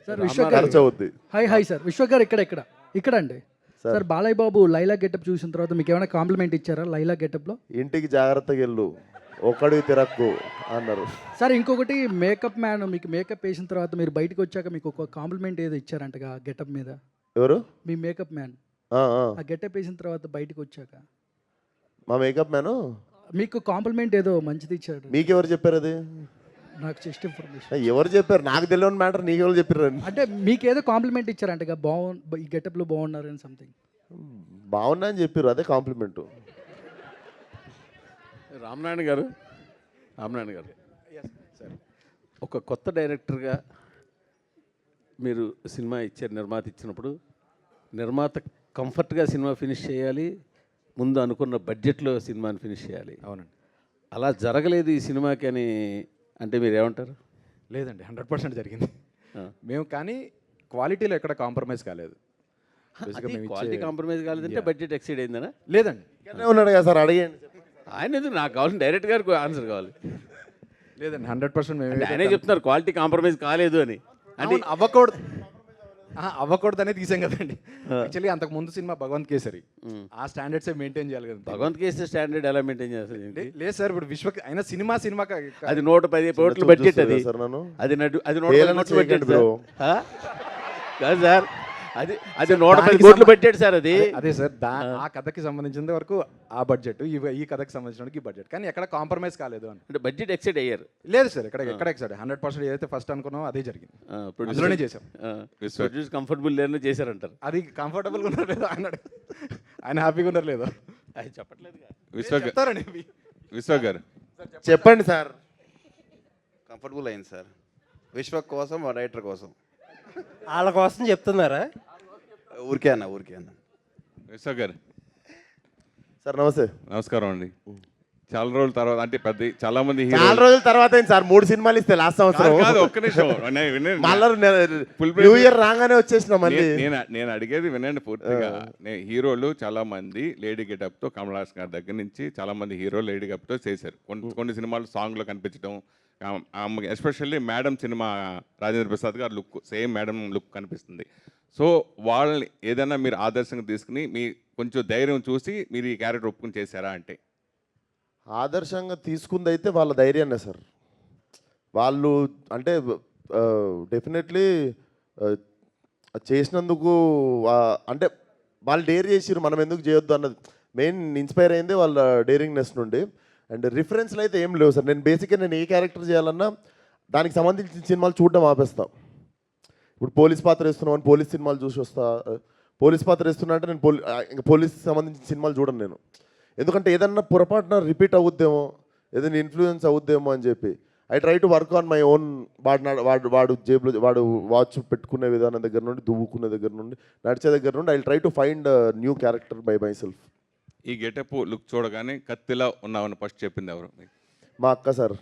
Sir విశ్వ గారు ఖర్చు అవుద్ది. హాయ్ సార్ విశ్వ గారు ఇక్కడ అండి సార్ బాలయ్య బాబు లైలా గెటప్ చూసిన తర్వాత మీకు ఏమైనా కాంప్లిమెంట్ ఇచ్చారా లైలా గెటప్లో? ఇంటికి జాగ్రత్తగా వెళ్ళు, ఒక్కడికి తిరక్కు అన్నారు. సార్ ఇంకొకటి మేకప్ మ్యాన్ మీకు మేకప్ వేసిన తర్వాత మీరు బయటకు వచ్చాక మీకు ఒక కాంప్లిమెంట్ ఏదో ఇచ్చారంటగా గెటప్ మీద? ఎవరు? మీ మేకప్ మ్యాన్. ఆ, ఆ. ఆ గెటప్ వేసిన తర్వాత బయటకు వచ్చాక మా మేకప్ మ్యాను మీకు కాంప్లిమెంట్ ఏదో మంచిది ఇచ్చాడు. మీకెవరు చెప్పారు అది? నాకు జస్ట్ ఇన్ఫర్మేషన్. ఎవరు చెప్పారు? నాకు తెలియని మ్యాటర్ నీకెవరు చెప్పారు? అంటే మీకు ఏదో కాంప్లిమెంట్ ఇచ్చారంటగా ఈ గెటప్లో బాగున్నారు అని సంథింగ్. బాగున్నా అని చెప్పారు, అదే కాంప్లిమెంట్. రామనారాయణ గారు సార్, ఒక కొత్త డైరెక్టర్గా మీరు సినిమా ఇచ్చారు, నిర్మాత ఇచ్చినప్పుడు నిర్మాత కంఫర్ట్గా సినిమా ఫినిష్ చేయాలి, ముందు అనుకున్న బడ్జెట్లో సినిమాని ఫినిష్ చేయాలి. అవునండి. అలా జరగలేదు ఈ సినిమాకి అని అంటే మీరు ఏమంటారు? లేదండి, 100% జరిగింది. మేము కానీ క్వాలిటీలో ఎక్కడ కాంప్రమైజ్ కాలేదు. క్వాలిటీ కాంప్రమైజ్ కాలేదంటే బడ్జెట్ ఎక్సీడ్ అయిందనా? లేదండి, ఇక్కడనే ఉన్నాడు కదా సార్, అడిగండి. ఆయన ఎందుకు, నాకు కావాల్సిన డైరెక్ట్ గారికి ఆన్సర్ కావాలి. లేదండి, 100% మేము ఆయనే చెప్తున్నారు క్వాలిటీ కాంప్రమైజ్ కాలేదు అని. అంటే అవ్వకూడదనే తీసాం కదండి. యాక్చువల్లీ అంతకు ముందు సినిమా భగవంత్ కేసరి, ఆ స్టాండర్డ్స్ మెయింటైన్ చేయాలి కదా. భగవంత్ కేసీ స్టాండర్డ్ ఎలా మెయింటైన్ చేస్తారు? లేదు సార్, ఇప్పుడు అయినా సినిమా అది 110 కోట్ల బడ్జెట్, అది సార్ నన్ను అది 110 కోట్ల బడ్జెట్ కాదు సార్, అది 110 కోట్ల బడ్జెట్ సార్. అది అదే సార్, ఆ కథకి సంబంధించిన వరకు ఆ బడ్జెట్, ఈ కథకి సంబంధించిన ఈ బడ్జెట్, కానీ ఎక్కడ కాంప్రమైజ్ కాలేదు అని. అంటే బడ్జెట్ ఎక్సైడ్ అయ్యారు? లేదు సార్, ఎక్కడ 100% ఏదైతే ఫస్ట్ అనుకున్నామో అదే జరిగింది. అందులోనే చేసాం. ప్రొడ్యూస్ కంఫర్టబుల్ లేని చేశారంటారు. అది కంఫర్టబుల్గా ఉన్నారు లేదు అన్నాడు, ఆయన హ్యాపీగా ఉన్నారు లేదు అది చెప్పట్లేదు. విశ్వ గారు చెప్పండి సార్. కంఫర్టబుల్ అయింది సార్, విశ్వ కోసం, మా డైరెక్టర్ కోసం. వాళ్ళ కోసం చెప్తున్నారా? ఊరికే అన్న. విశ్వ గారు సార్ నమస్తే. నమస్కారం అండి. చాలా రోజుల తర్వాత, అంటే చాలా మంది చాలా రోజుల తర్వాత అయింది సార్, 3 సినిమాలు ఇస్తే లాస్ట్ సంవత్సరం. ఒక్క నిమిషం న్యూ ఇయర్ రాగానే వచ్చేసిన మళ్ళీ. నేను అడిగేది వినండి పూర్తిగా. హీరోలు చాలా మంది లేడీ గెటప్ తో, కమల్ హాసన్ గారి దగ్గర నుంచి చాలా మంది హీరోలు లేడీ గెటప్ తో చేశారు. కొన్ని సినిమాలు సాంగ్ లో కనిపించడం, especially madam cinema Rajendra Prasad గారు లుక్ సేమ్ మేడం లుక్ కనిపిస్తుంది. సో వాళ్ళని ఏదైనా మీరు ఆదర్శంగా తీసుకుని మీ కొంచెం ధైర్యం చూసి మీరు ఈ క్యారెక్టర్ ఒప్పుకుని చేశారా? అంటే ఆదర్శంగా తీసుకుంది అయితే వాళ్ళ ధైర్యాన్నే సార్. వాళ్ళు అంటే డెఫినెట్లీ చేసినందుకు, అంటే వాళ్ళు డేర్ చేసిరు, మనం ఎందుకు చేయొద్దు అన్నది మెయిన్ ఇన్స్పైర్ అయింది వాళ్ళ డేరింగ్నెస్ నుండి. అండ్ రిఫరెన్స్లు అయితే ఏం లేవు సార్. నేను ఏ క్యారెక్టర్ చేయాలన్నా దానికి సంబంధించిన సినిమాలు చూడడం ఆపేస్తా. ఇప్పుడు పోలీస్ పాత్ర వేస్తున్నామని పోలీస్ సినిమాలు చూసి వస్తా. పోలీస్ పాత్ర వేస్తున్నా అంటే నేను ఇంకా పోలీస్ సంబంధించిన సినిమాలు చూడను నేను. ఎందుకంటే ఏదన్నా పొరపాటున రిపీట్ అవుద్దేమో, ఏదైనా ఇన్ఫ్లుయెన్స్ అవుద్దేమో అని చెప్పి I try to work on my own. వాడు జేబులో వాడు వాచ్ పెట్టుకునే విధానం దగ్గర నుండి, దువ్వుకునే దగ్గర నుండి, నడిచే దగ్గర నుండి I try to find new character by my self. ఈ గెటప్ లుక్ చూడగానే కత్తిలా ఉన్నామని ఫస్ట్ చెప్పింది ఎవరు? మా అక్క సార్.